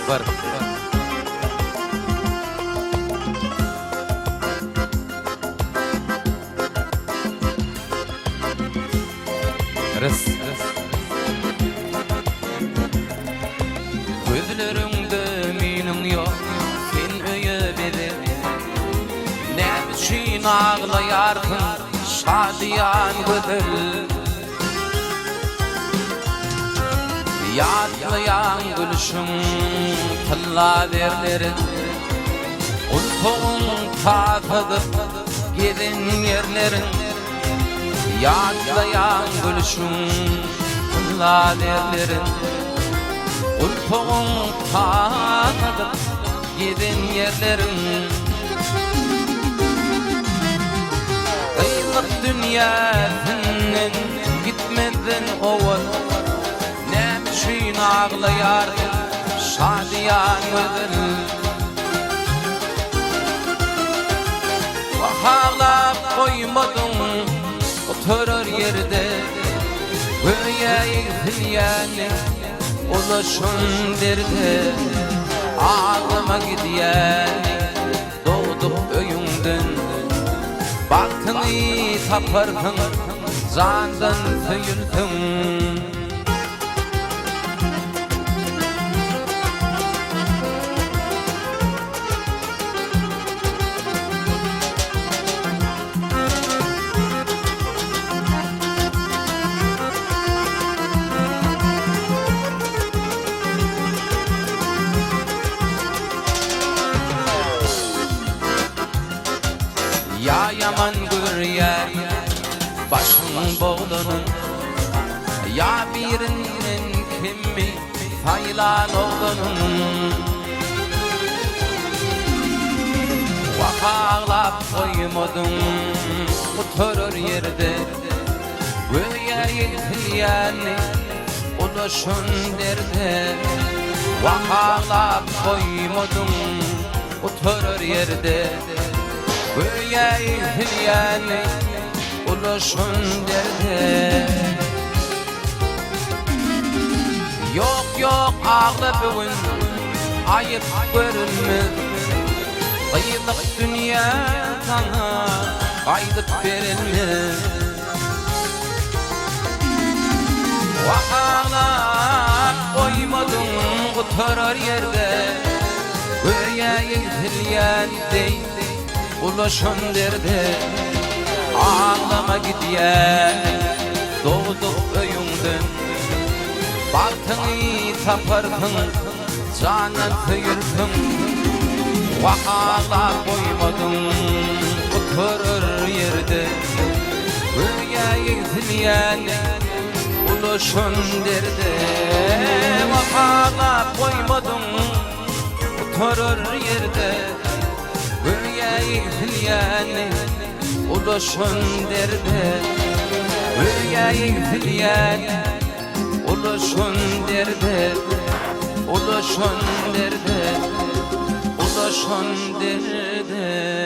var. Res. Gözlerimde menin yok, sen öye beri. Ne için ağlayarsın, şadiyan gözül. Yadlayan gülüşüm, tılla derlerin. Ultuğun tatıdır, gidin yerlerin. Yadlayan gülüşüm, tılla derlerin. Ultuğun tatıdır, gidin yerlerin. Kıyılık dünyasının gitmedin oğul. Nemişin ağlayardın şadiyan gözün. Ağlap koymadın oturur yerde. Göğe yıkılyanı ulaşın derdi. Ağlama gidiyani doğduk öyünden. Baktını tapardın zandan tüyüldün. Ya yaman güryer başın boğdunun. Ya birinin kimi faylan oğlunun. Vah ağlap koymadın oturur yerde. Göğe yıkılyanı ulaşın derdi. Vah ağlap koymadın oturur yerde. Göğe yıkılyanı ulaşın derdi. Yok yok ağla bugün ayıp görünme. Kıyılık dünya sana kaydık verilme. Vah ağlap koymadın oturur yerde. Göğe yıkılyanı ulaşın derdi. Ağlama gidiyen doğduk öyünden. Baktını tapardın canan tüyüldün. Vah ağla koymadın oturur yerde. Göğe yıkılyanı ulaşın derdi. Vah ağla koymadın oturur yerde. Göğe yıkılyanı ulaşın derdi. Göğe yıkılyanı ulaşın derdi. Ulaşın derdi. Ulaşın derdi.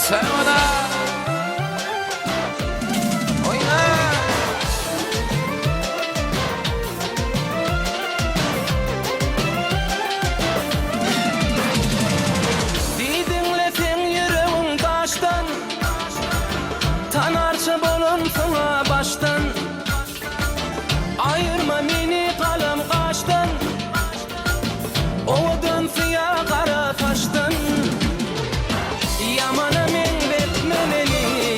Sevda oyna. Dinletin yüreğim taştan, tanarça bolun sana baştan. Ayırma meni kalem kaştan, oğudun siyah kara taştan. Yamana men betmemeli,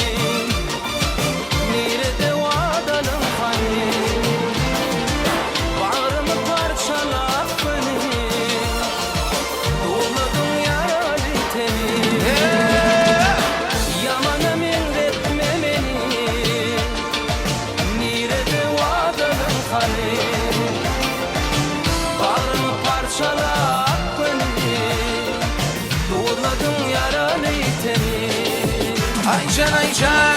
nerede vadalı hani. Bağrımı parçalap beni, doğmadın yaralı teni. Yamana men betmemeli, nerede vadalı hani. Bağrımı parçalap beni, doğmadın yaralı teni. Ayşen Ayşen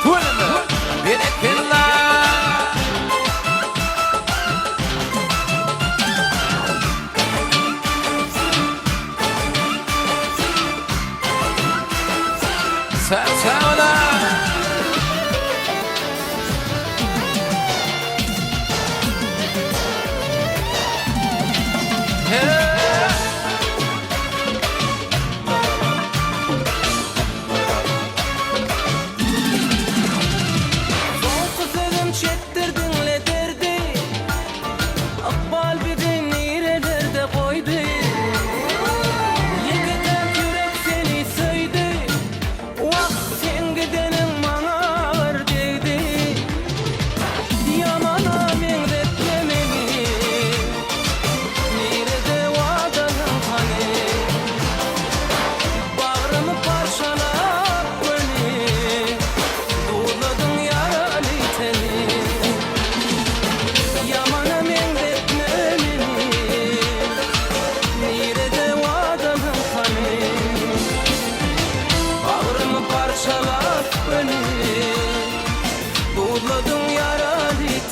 Kulme Benekillah.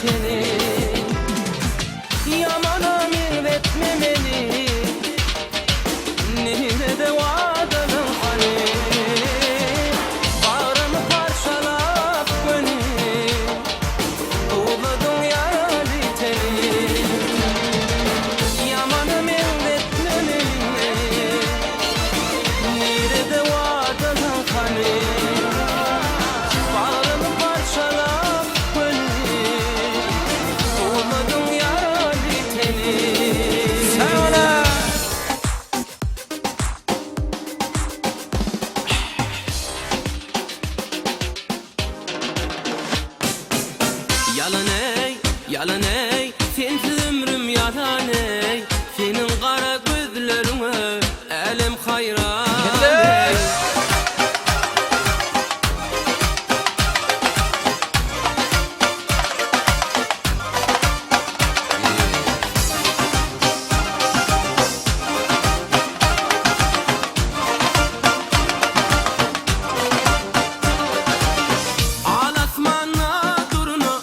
tenin Yamana meyletmemeli Nerede vadının hani Bağrımı parçalap beni Uğladın yaralı tenin Yamana meyletmemeli Nerede vadının hani Bağrımı parçalap beni Uğladın yaralı tenin Sevona Yalan ey, yalan ey, sensiz ömrüm yalan ey Senin kara gözlerine elim hayran ey Ağlatmanla durunu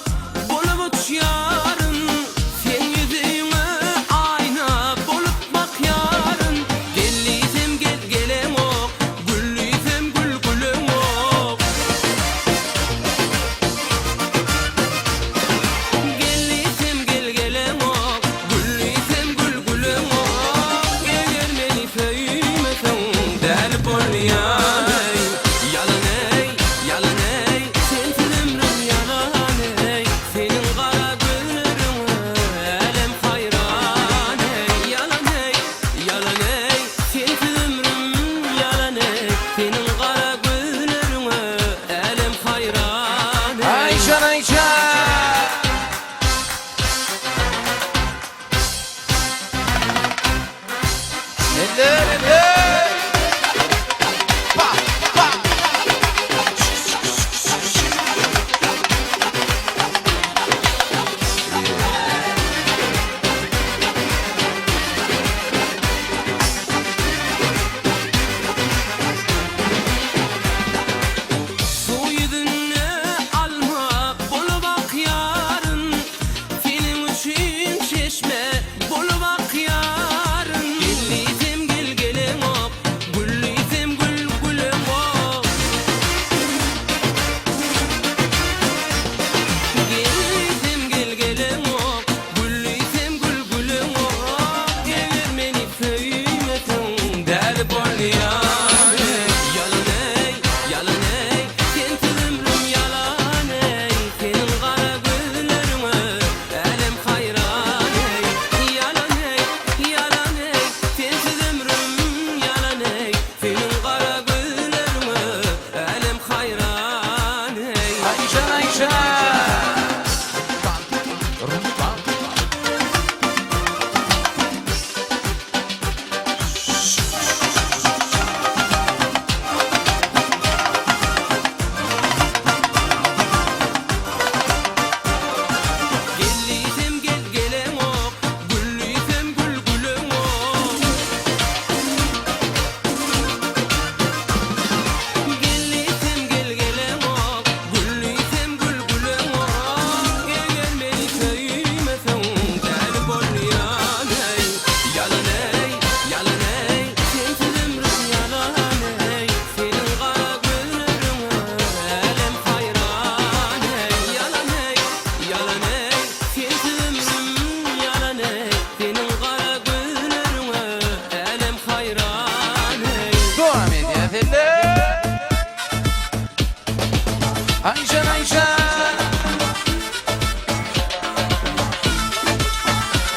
bulup uç yarın Sen yüzüğüne ayna bulup bak yarın Gelliydim gel gelem ok, güllüydüm gül gülüm ok Gelliydim gel gelem ok, güllüydüm gül gülüm ok Eğer beni sevmesen del bol yay Yalan ey, yalan ey, sensiz ömrüm yalan ey Senin kara gözlerine elim hayran ey Yalan ey, yalan ey, sensiz ömrüm yalan ey Senin kara gözlerine elim hayran ey Ayşen Ayşen Eller eller Bak bak Su yüzünü alma, bolu bak yarın Senin için çeşme, bolu bak yarın Gelliydim gel gelem ok, gülliydim gül gülüm ok Gelliydim gel gelem ok, gülliydim gül gülüm ok Eğer beni sevmesen del bol yar Yalan ey, yalan ey, sensiz ömrüm yalan ey Senin kara gözlerine elim hayran ey Yalan ey, yalan ey, sensiz ömrüm yalan ey Senin kara gözlerine elim hayran ey Ayşen Ayşen Gelliydim gel gelem ok, güllüydüm gül gülüm ok Gelliydim gel gelem ok, güllüydüm gül gülüm ok Eğer beni sevmesen del bol yan ey Yalan ey, yalan ey, sensiz ömrüm yalan ey Senin kara gözlerine elim hayran ey Yalan ey, yalan ey, sensiz ömrüm yalan ey Senin kara gözlerine elim hayran ey Devam ediyor eller Ayşen Ayşen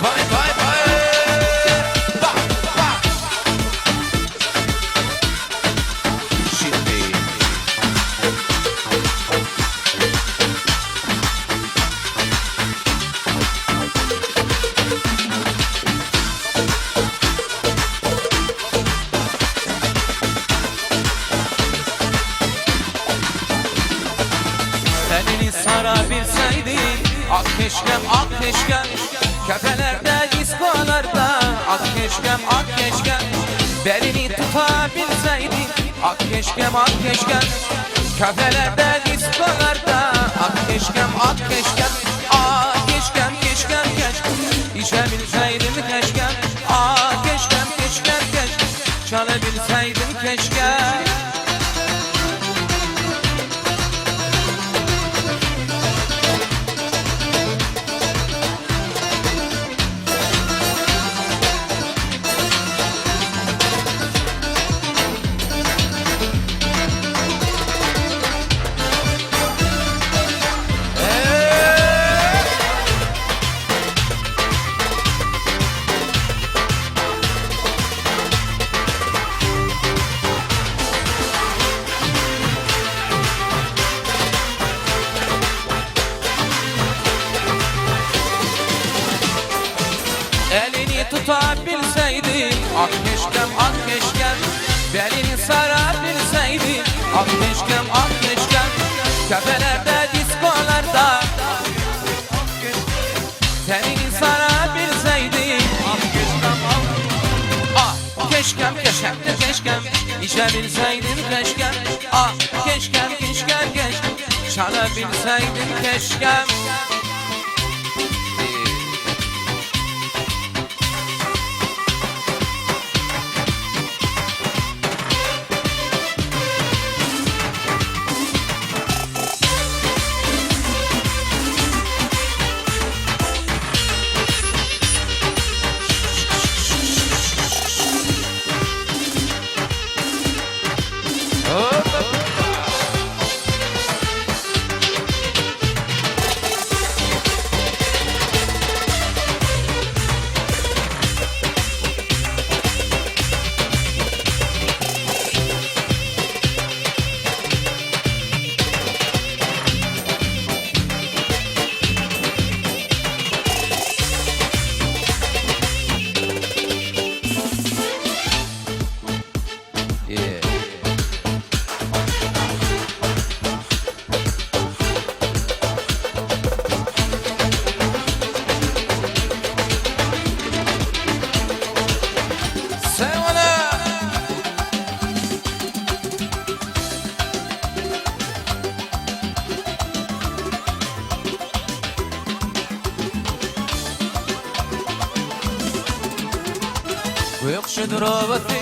Vay vay vay Bak bak Şimdi Tenini sarabilseydim Ak keşkem ak keşkem Kefelerde diskolarda Ak keşkem ak keşkem Belini tutabilseydim Ak keşkem ak keşkem Kefelerde diskolarda Ak keşkem ak keşkem Ak ak keşkem ak keşkem belini sarabilseydi ak keşkem ak keşkem kafelerde diskolarda tenini sarabilseydi ak keşkem ah keşkem keşkem keşkem içebilseydim keşkem ah keşkem keşkem keşkem çalabilseydim keşkem. Gökşüdür ovası,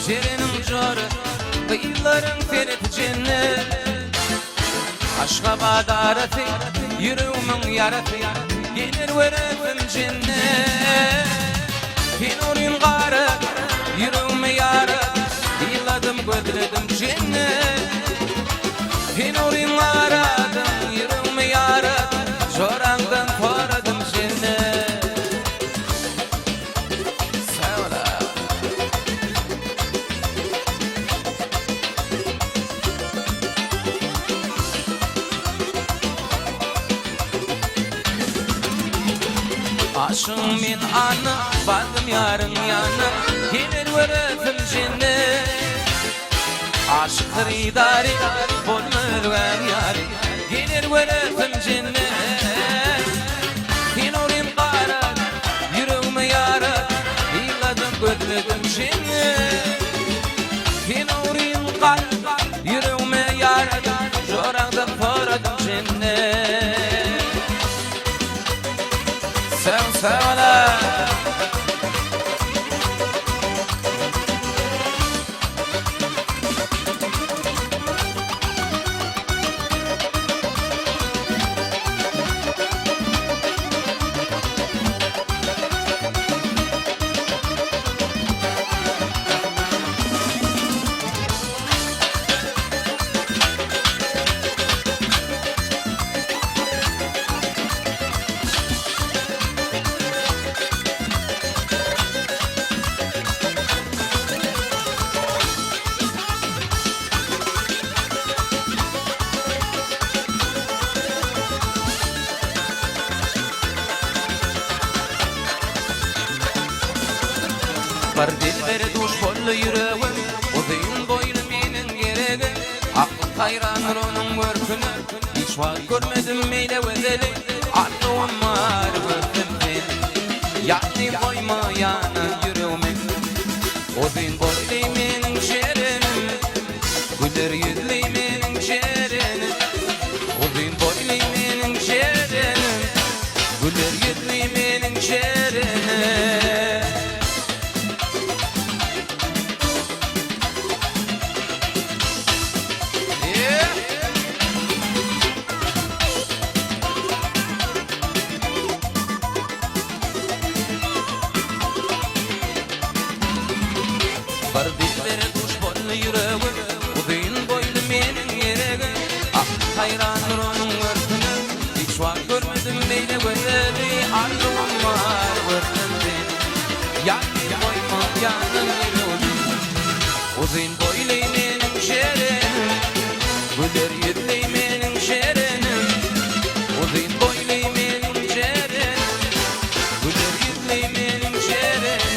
cerinin carı, kıyıların ferit cennet. Aşka badarati, yüreğimin yaratı, gelir verefim cennet. Pinorin qarı, yüreğimi yarı, yıladım gözledim cennet. Pinorin aradım, yüreğimi yarı, zorangdan koradım cennet. Aşığım min anı, vardım yarın yanı, gelir verefim cennet. Aşık hıridari, bolmölgen yari, gelir verefim cennet. Pinorin qara, yüreğimi yara, yıladım gözledim cennet. Pinorin qara, yüreğimi yara, zorangdan koradım cennet. Sevana var dilberi duş bollu yüreğim, uzun boylu menin gereğim. Aklım hayranır onun mörkünü, hiç var görmedim meyle vezeli. Arnavım var gördüm beni, yani koyma yana yüreğimi. Uzun boylu menin şerenim, güler yüzlü menin şerenim. Uzun boylu menin şerenim, güler yüzlü menin şerenim. Var dilberi duş bollu yüreğim, uzun boylu menin yereğim. Ah hayranır onun örtünü, hiç var görmedim meyle gözleri. Arnavım var gördüm beni, yani koyma yanın yüreğim. Uzun boylu menin şerenim, güler yüzlü menin şerenim. Uzun boylu menin şerenim, güler yüzlü menin şerenim.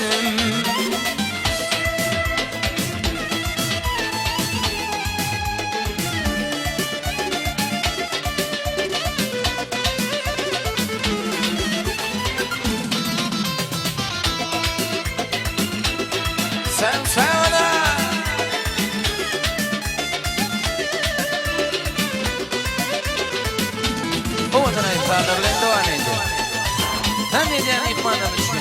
sadırlayın devam edin. Sen ne diyen ihmandan düşkün?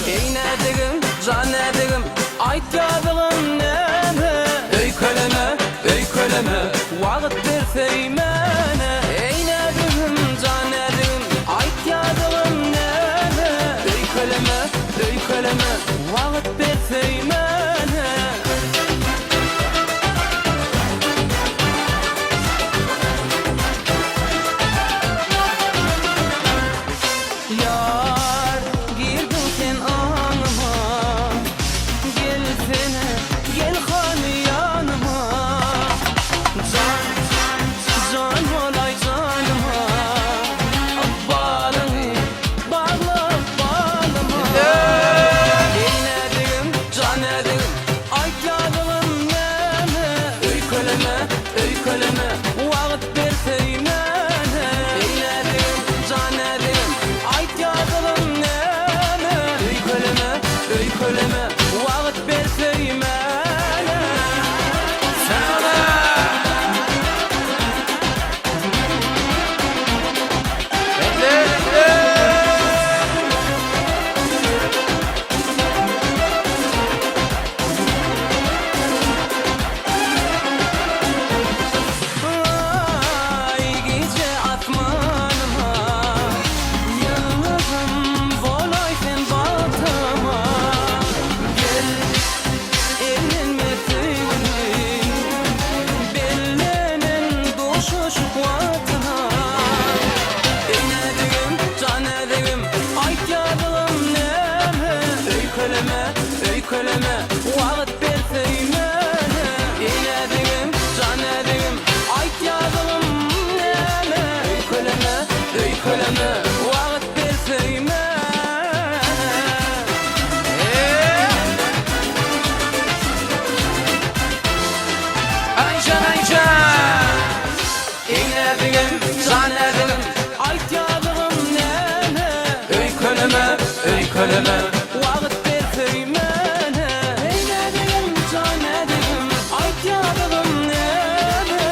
Eynedigim, canedigim, aytyadigim neme? Öyköleme, vaqt berseymene. Eynedigim, canedigim, aytyadigim neme? Öyköleme, vaqt berseymene. Yar, girdin sen anıma, gelsene, gel hani yanıma. Can olay canıma, bağlını bağla bağlama. Eynedigim, canedigim, aytyadigim neme? Öyköleme, vaqt berseymene. Eynedigim, canedigim, aytyadigim neme? Öyköleme, vaqt berseymene. Sana! Ay gece atmanıma, yalnızım volay sen baltama. Gel evlenme sevgilim, bellenen doşuşuk vatına. Eynedigim, canedigim, aytyadigim neme? Öyköleme, vaqt berseymene. Eynedigim, canedigim, aytyadigim neme? Öyköleme, vaqt berseymene. Ayşan Ayşan! Eynedigim, canedigim, aytyadigim neme? Öyköleme, Vaqt berseymene. Eynedigim, canedigim, aytyadigim neme?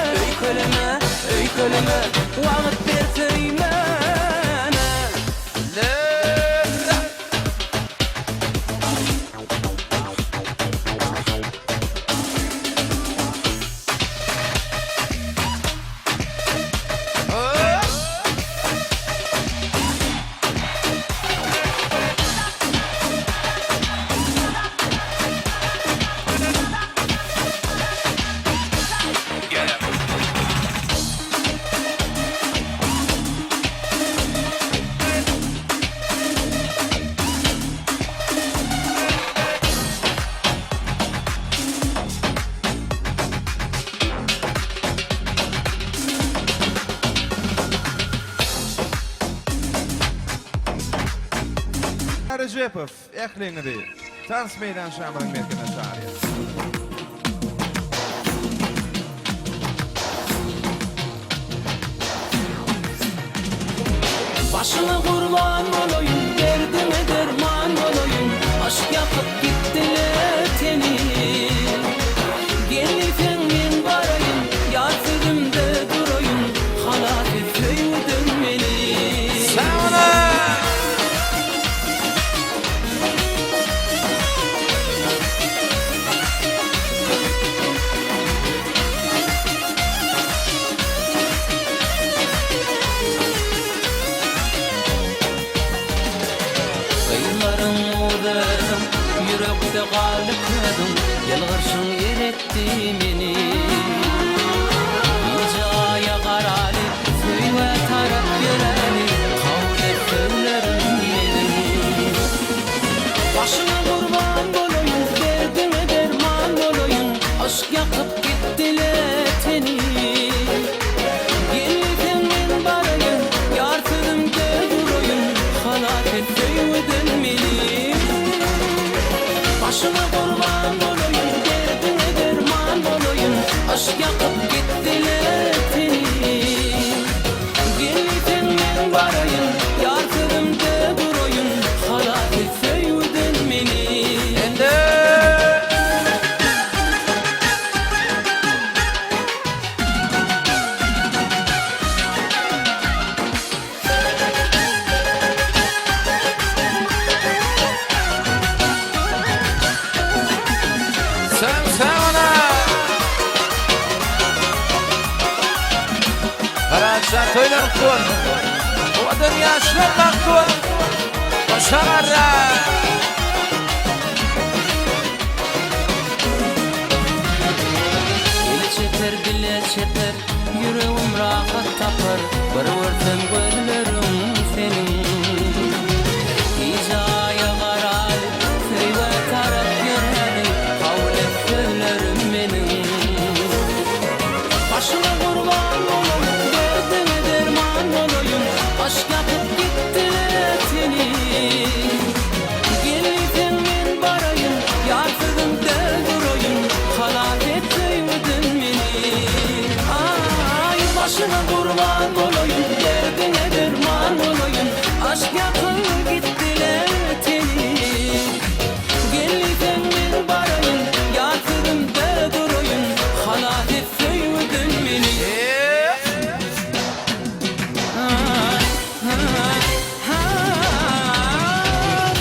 Öyköleme, vaqt berseymene. Recep, Eklingeri, Tans Meydan Şamrın Merkez Şahriye. Başına kurban olayım, derdime derman olayım. Aşk yakıp gittiler teni. Gelirken min varayım, yar sözümde durayım. Halafet köyü dönmeli. Sana! Kıyıların uğradım, yürekte kalıkladım. Yalvarışın yeretti beni. İnce aya kararı, söyle taraf geleni. Kavl et sözlerim benim. Başına kurban olayım, derdime derman olayım. Aşk yakıp gittiler teni. Gelirken min barayım, yar sözümde durayım. Halafet köyü dönmeli. Başına kurban Söyler kur. O dünya şırnak kur. Başarra. Eli çeter dile çeter yüreğim rahat tapar bir vursan gözlerim senin İcaya karar seyve taraf görmeli kavlet söylerim benim Başına kurban olayım derdine derman olayım aşk yapıp gittiler seni Gelirken ben barayım yarsızım del durayım halat etseydin beni Ay başına kurban olayım derdine derman olayım aşk yapıp gittiler seni Gelirken ben barayım yarsızım del durayım halat etseydin beni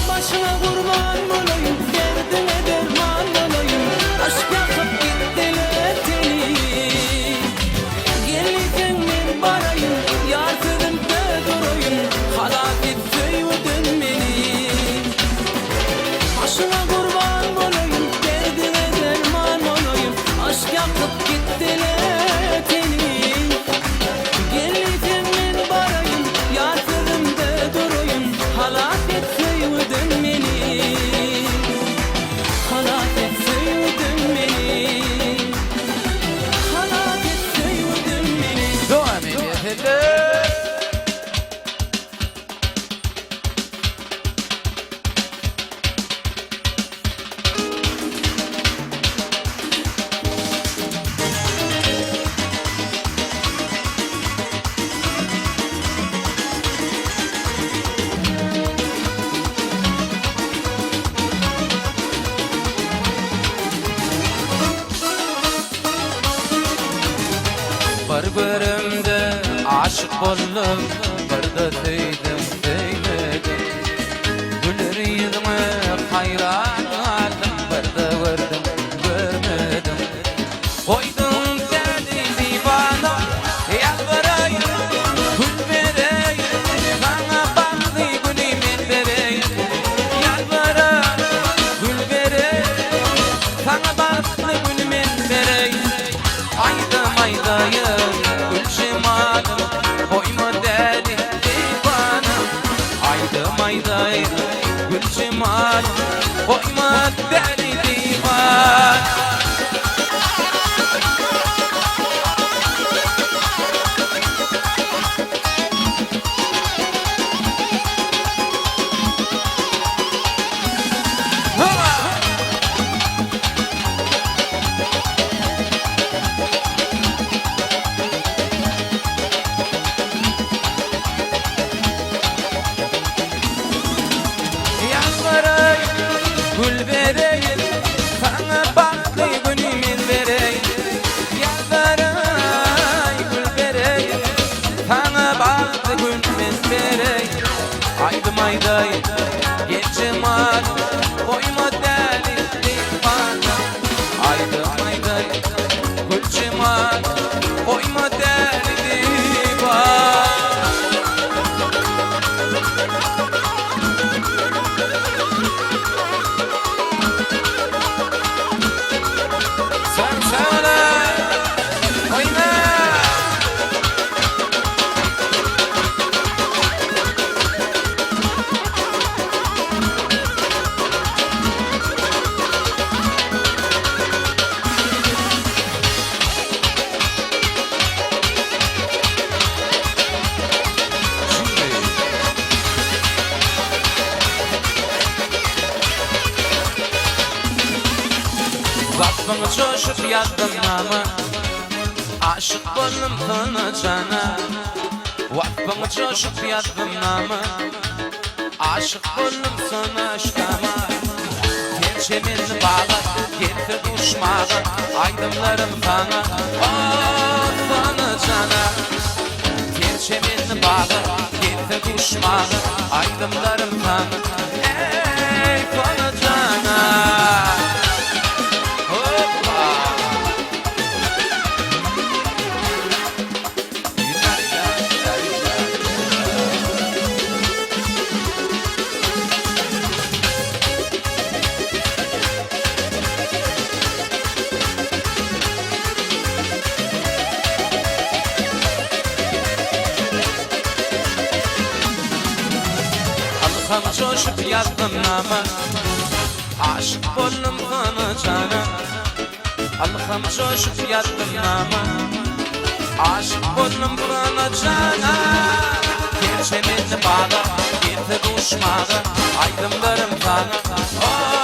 Başına kurban olayım, derdine derman olayım Aşk yakıp gittiler seni Gelirken ben barayım, yarsızımda durayım Halak etseydin beni Başına kurban olayım, derdine derman olayım Aşk yakıp gittiler seni Gelirken ben barayım, yarsızımda durayım Halak etseydin beni Halak etseydin beni Halak etseydin beni Devam ediyor. Bir görümde aşık boldum Bir de sevdim sevmedim Güler yüzüme hayran kaldım Bir de gördüm görmedim Koydum derdi divana Yalvarayım gül vereyim Sana baktı gülümün vereyim Yalvarayım gül vereyim Sana baktı gülümün vereyim Aydım aydayım gülşimanım Koyma derdi divana Aydım aydayım gülşimanım Koyma derdi divana Yalvarayım gül vereyim Sana baktı gülümün vereyim Yalvarayım gül vereyim Sana baktı gülümün vereyim Aydım aydayım geçim ağrım Koyma derdi divana Aydım aydayım geçim ağrım Koyma derdi divana Sen söyle oyna Vakfımı coşup yazdım namı Aşık boldum sana cana Vakfımı coşup yazdım namı Aşık boldum sana aşkama Gerçemin bağlı getir uçmağı Aydımlarım sana Oh sana cana Gerçemin bağlı getir uçmağı Aydımlarım sana Ey sana cana nama. Aşık boldum sana cana. Alham coşup yattım nama. Aşık boldum sana cana. Geçemedi bağda, getir uçmağı. Aydınlarım sana.